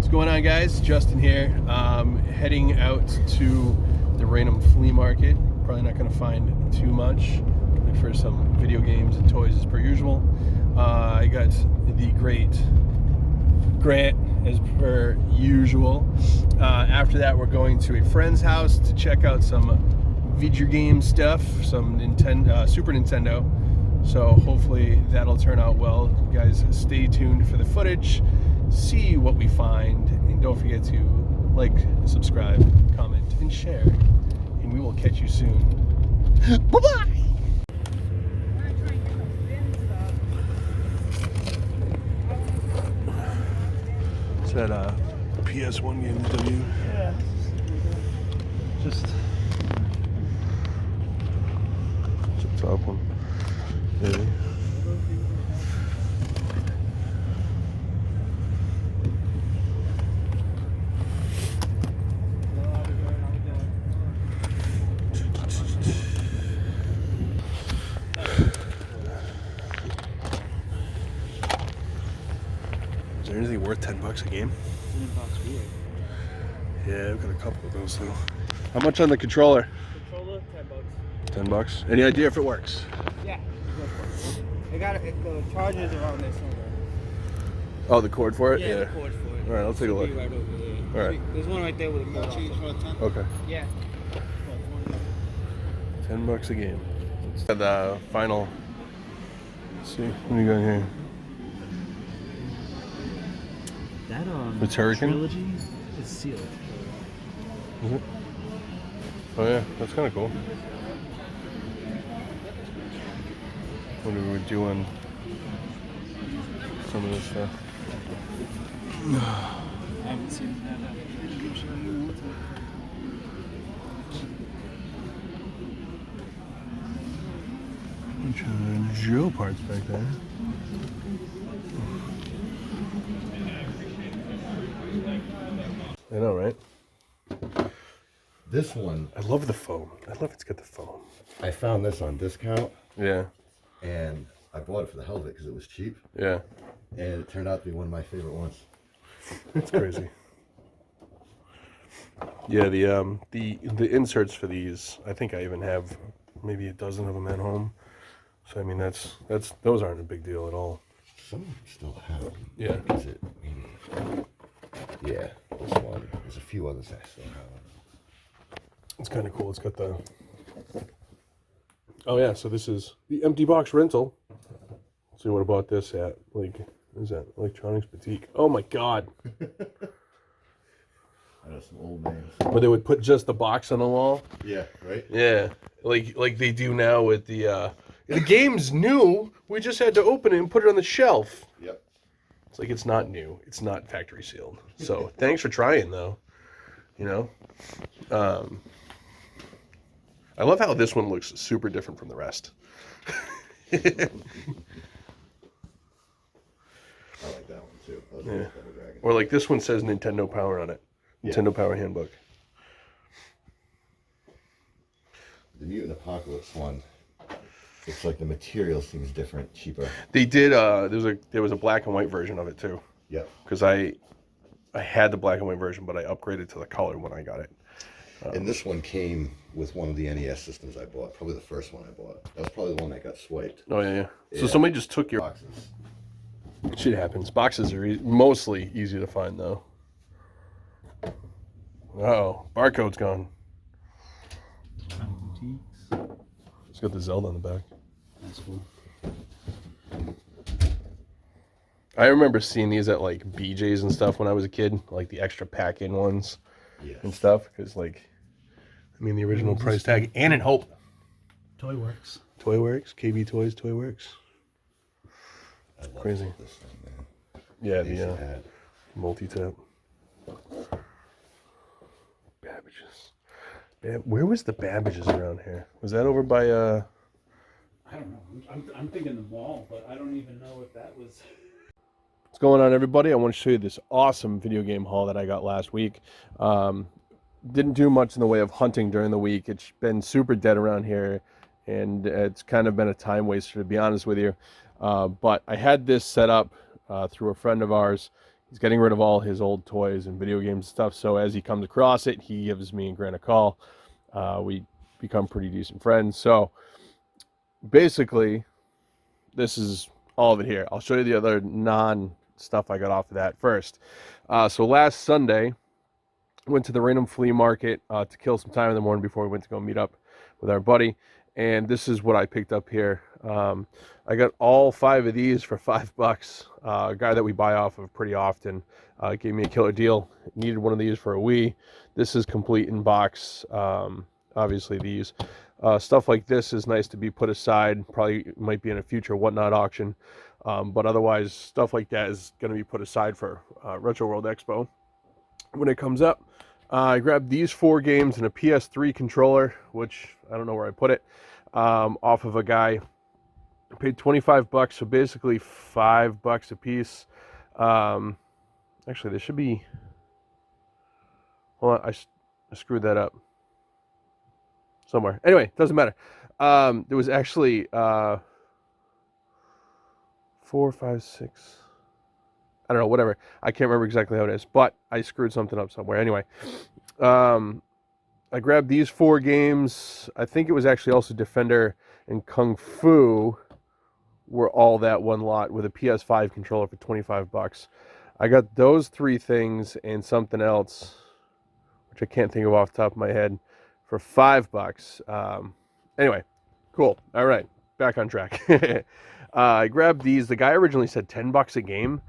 What's going on, guys? Justin here. Heading out to the random flea market. Probably not going to find too much. Look for some video games and toys as per usual. I got the great Grant as per usual. After that, we're going to a friend's house to check out some video game stuff, some Super Nintendo. So hopefully that'll turn out well. You guys stay tuned for the footage, see what we find, and don't forget to like, subscribe, comment, and share. And we will catch you soon. Bye-bye! It's that PS1 game, W. Yeah. Just it's a top one. Yeah. Is there anything worth $10 a game? $10 weird. Yeah, I've got a couple of those though. How much on the controller? Controller, $10. $10. Any idea if it works? Yeah. They got it. The charger's around there somewhere. Oh, the cord for it? Yeah, the cord for it. All right, I'll take a look. Right over there. All right. There's one right there with a cord. Okay. Yeah. $10 a game. The final. Let's see. What do you got here? That The Turrican? trilogy is sealed. Is it? Oh yeah, that's kind of cool. What do we do on some of this stuff? I haven't seen that. Bunch of Joe parts back there. I know, right? This one, I love the foam. I love it's got the foam. I found this on discount, Yeah, and I bought it for the hell of it because it was cheap, yeah. and it turned out to be one of my favorite ones. It's crazy. Yeah, the inserts for these, I think I even have maybe a dozen of them at home. So I mean, those aren't a big deal at all. Some of them still have them. Yeah. Is it? Yeah, this one. There's a few others that still have them. It's kind of cool. It's got the. Oh yeah, so this is the empty box rental. Let's see what I bought this at. Like, what is that? Electronics Boutique. Oh my God. I know some old names. Where they would put just the box on the wall. Yeah, right? Yeah, like they do now with the game's new. We just had to open it and put it on the shelf. Yep. It's like it's not new. It's not factory sealed. So thanks for trying though. You know. I love how this one looks super different from the rest. I like that one too. I was Yeah. Double Dragon. Or like this one says Nintendo Power on it. Yeah. Nintendo Power Handbook. The Mutant Apocalypse one. It's like the material seems different, cheaper. They did. There was a black and white version of it too. Yep. Because I had the black and white version, but I upgraded to the color when I got it. And this one came with one of the NES systems I bought. Probably the first one I bought. That was probably the one that got swiped. Oh yeah. So Yeah. somebody just took your Boxes. Shit happens. Boxes are mostly easy to find though. Oh, barcode's gone. It's got the Zelda on the back. That's cool. I remember seeing these at like BJ's and stuff when I was a kid, like the extra pack-in ones Yes. and stuff. Because like, I mean, the original price tag and in Hope. Toy Works. Toy Works, KB Toys, Toy Works. I love Crazy. this thing, man. Yeah, They the should add- multi-tap. Babbage's. Where was the Babbage's around here? Was that over by I don't know. I'm thinking the mall, but I don't even know if that was. What's going on, everybody? I want to show you this awesome video game haul that I got last week. Didn't do much in the way of hunting during the week. It's been super dead around here, and it's kind of been a time waster, to be honest with you. But I had this set up through a friend of ours. He's getting rid of all his old toys and video games and stuff. So as he comes across it, he gives me and Grant a call. We become pretty decent friends. So basically, this is all of it here. I'll show you the other non-stuff I got off of that first. So last Sunday, went to the random flea market to kill some time in the morning before we went to go meet up with our buddy. And this is what I picked up here. I got all 5 of these for $5. A guy that we buy off of pretty often gave me a killer deal. Needed one of these for a Wii. This is complete in box. Obviously these. Stuff like this is nice to be put aside. Probably might be in a future whatnot auction. But otherwise, stuff like that is going to be put aside for Retro World Expo when it comes up. I grabbed these 4 games and a PS3 controller, which I don't know where I put it, off of a guy. I paid $25, so basically $5 a piece. Actually, there should be. Hold on, I screwed that up somewhere. Anyway, doesn't matter. There was actually 4, 5, 6. I don't know, whatever. I can't remember exactly how it is, but I screwed something up somewhere. Anyway, I grabbed these 4 games. I think it was actually also Defender and Kung Fu were all that one lot with a PS5 controller for $25. I got those 3 things and something else, which I can't think of off the top of my head, for $5. Anyway, cool. All right, back on track. I grabbed these. The guy originally said $10 a game.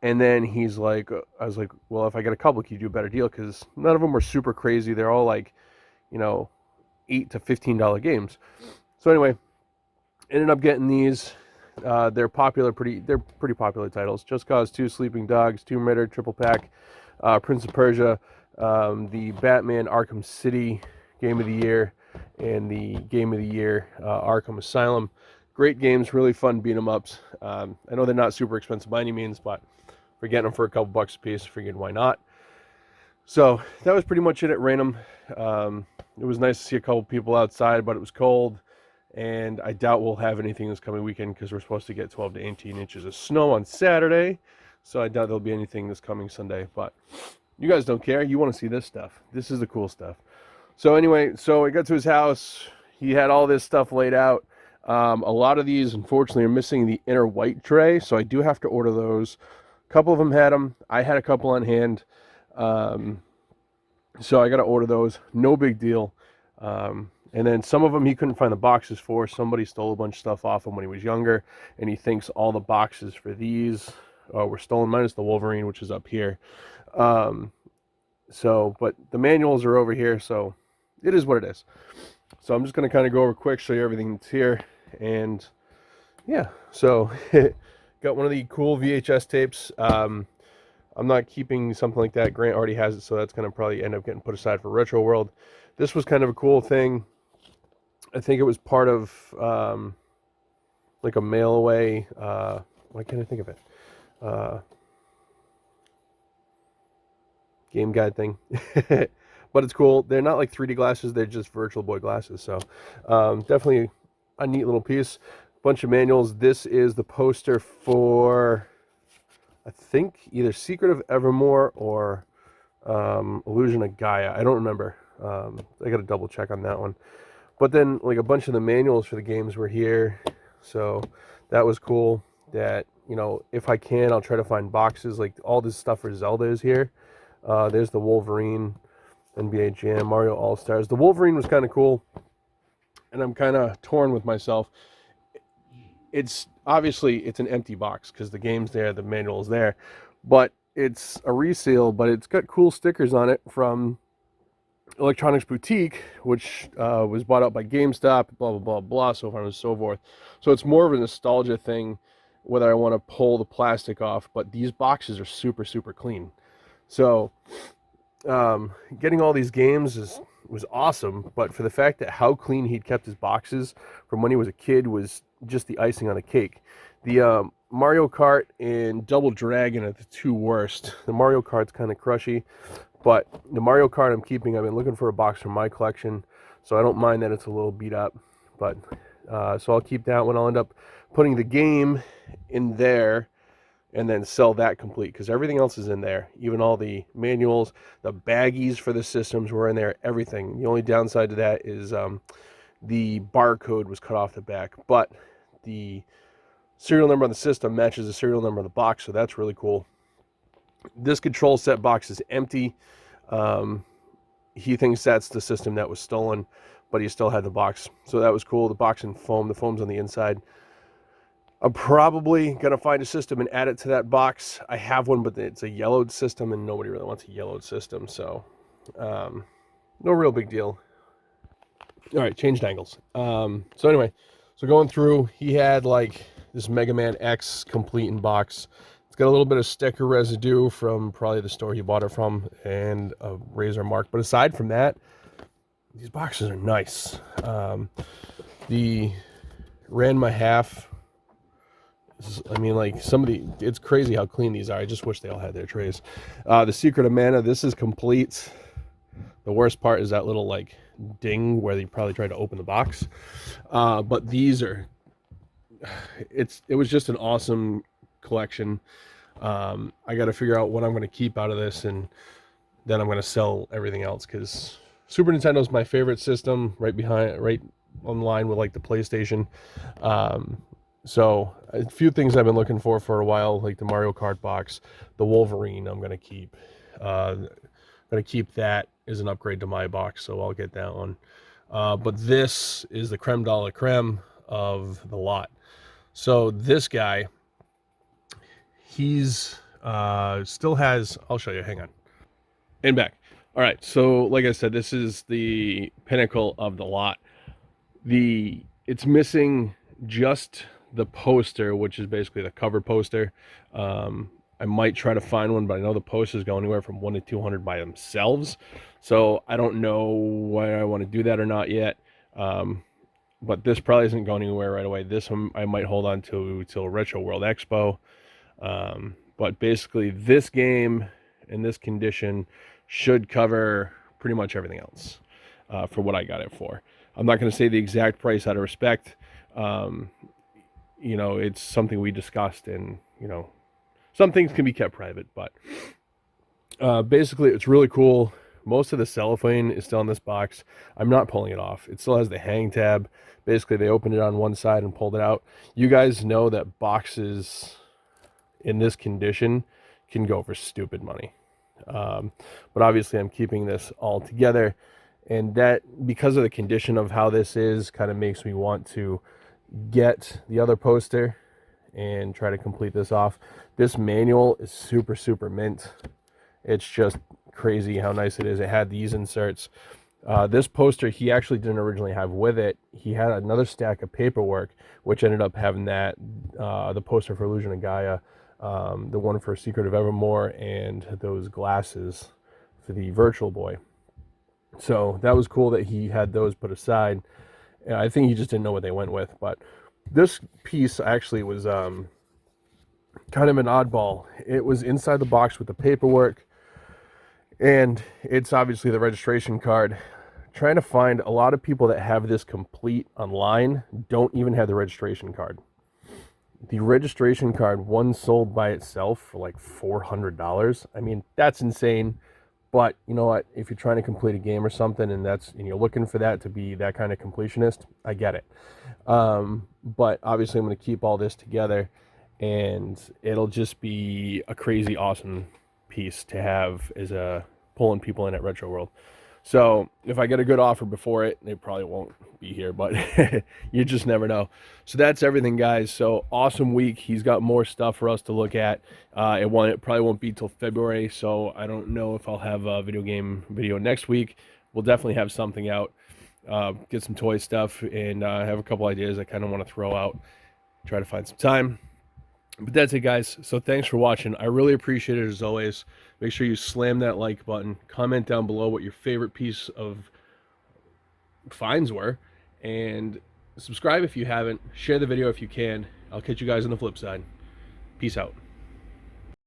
And then he's like, I was like, well, if I get a couple, can you do a better deal? Because none of them were super crazy. They're all like, you know, $8 to $15 games. So anyway, ended up getting these. They're pretty popular titles. Just Cause 2, Sleeping Dogs, Tomb Raider, Triple Pack, Prince of Persia, the Batman Arkham City Game of the Year, and the Game of the Year Arkham Asylum. Great games, really fun beat 'em ups. I know they're not super expensive by any means, but for getting them for a couple bucks a piece, I figured why not. So that was pretty much it at Random. It was nice to see a couple people outside, but it was cold, and I doubt we'll have anything this coming weekend because we're supposed to get 12 to 18 inches of snow on Saturday. So I doubt there'll be anything this coming Sunday, but you guys don't care. You want to see this stuff. This is the cool stuff. So anyway, so I got to his house. He had all this stuff laid out. A lot of these, unfortunately, are missing the inner white tray, so I do have to order those. A couple of them had them. I had a couple on hand. So I got to order those. No big deal. And then some of them he couldn't find the boxes for. Somebody stole a bunch of stuff off him when he was younger, and he thinks all the boxes for these were stolen, minus the Wolverine, which is up here. But the manuals are over here, so it is what it is. So I'm just going to kind of go over quick, show you everything that's here. And yeah, so got one of the cool VHS tapes. I'm not keeping something like that. Grant already has it, so that's going to probably end up getting put aside for Retro World. This was kind of a cool thing. I think it was part of like a mail away. Why can't I think of it? Game guide thing. But it's cool. They're not like 3D glasses. They're just Virtual Boy glasses. So definitely a neat little piece. Bunch of manuals. This is the poster for, I think, either Secret of Evermore or Illusion of Gaia. I don't remember. I got to double check on that one. But then like a bunch of the manuals for the games were here. So that was cool. That, you know, if I can, I'll try to find boxes. Like all this stuff for Zelda is here. There's the Wolverine, NBA Jam, Mario All-Stars. The Wolverine was kind of cool, and I'm kind of torn with myself. It's obviously it's an empty box because the game's there, the manual's there, but it's a reseal, but it's got cool stickers on it from Electronics Boutique, which was bought out by GameStop, blah, blah, blah, blah, so on and so forth. So it's more of a nostalgia thing, whether I want to pull the plastic off, but these boxes are super, super clean. So getting all these games was awesome, but for the fact that how clean he'd kept his boxes from when he was a kid was just the icing on the cake. The Mario Kart and Double Dragon are the 2 worst. The Mario Kart's kind of crushy, but the Mario Kart I'm keeping. I've been looking for a box from my collection, so I don't mind that it's a little beat up, but so I'll keep that one. I'll end up putting the game in there, and then sell that complete, because everything else is in there. Even all the manuals, the baggies for the systems were in there, everything. The only downside to that is the barcode was cut off the back, but the serial number on the system matches the serial number on the box, so that's really cool. This control set box is empty. He thinks that's the system that was stolen, but he still had the box, so that was cool. The box and foam, the foam's on the inside. I'm probably gonna find a system and add it to that box. I have one, but it's a yellowed system, and nobody really wants a yellowed system, so no real big deal. All right, changed angles. So anyway, so going through, he had like this Mega Man X complete in box. It's got a little bit of sticker residue from probably the store he bought it from, and a razor mark. But aside from that, these boxes are nice. The Ranma half, I mean, like some of the, it's crazy how clean these are. I just wish they all had their trays. The Secret of Mana, this is complete. The worst part is that little like ding where they probably tried to open the box. But these are, it was just an awesome collection. I got to figure out what I'm going to keep out of this, and then I'm going to sell everything else, because Super Nintendo is my favorite system, right on line with like the PlayStation. So a few things I've been looking for a while, like the Mario Kart box, the Wolverine I'm going to keep. I'm going to keep that as an upgrade to my box, so I'll get that one. But this is the creme de la creme of the lot. So this guy, he's still has, I'll show you, hang on. And back. All right, so like I said, this is the pinnacle of the lot. It's missing just the poster, which is basically the cover poster. I might try to find one, but I know the posters go anywhere from $100 to $200 by themselves. So I don't know whether I want to do that or not yet. But this probably isn't going anywhere right away. This one I might hold on to till Retro World Expo. But basically this game in this condition should cover pretty much everything else for what I got it for. I'm not going to say the exact price out of respect. You know, it's something we discussed, and, you know, some things can be kept private, but basically it's really cool. Most of the cellophane is still in this box. I'm not pulling it off. It still has the hang tab. Basically, they opened it on one side and pulled it out. You guys know that boxes in this condition can go for stupid money. But obviously, I'm keeping this all together. And that, because of the condition of how this is, kind of makes me want to get the other poster and try to complete this off. This manual is super, super mint. It's just crazy how nice it is. It had these inserts. This poster he actually didn't originally have with it. He had another stack of paperwork, which ended up having that, the poster for Illusion of Gaia, the one for Secret of Evermore, and those glasses for the Virtual Boy. So that was cool that he had those put aside. I think he just didn't know what they went with. But this piece actually was kind of an oddball. It was inside the box with the paperwork, and it's obviously the registration card. Trying to find a lot of people that have this complete online don't even have the registration card. The registration card, one sold by itself for like $400. I mean, that's insane. But you know what? If you're trying to complete a game or something, and you're looking for that to be that kind of completionist, I get it. But obviously, I'm going to keep all this together, and it'll just be a crazy awesome piece to have as a pulling people in at Retro World. So if I get a good offer before it probably won't be here, but you just never know. So that's everything, guys. So awesome week. He's got more stuff for us to look at. It probably won't be till February, so I don't know if I'll have a video game video next week. We'll definitely have something out, get some toy stuff, and have a couple ideas I kind of want to throw out. Try to find some time. But that's it, guys. So thanks for watching. I really appreciate it, as always. Make sure you slam that like button. Comment down below what your favorite piece of finds were. And subscribe if you haven't. Share the video if you can. I'll catch you guys on the flip side. Peace out.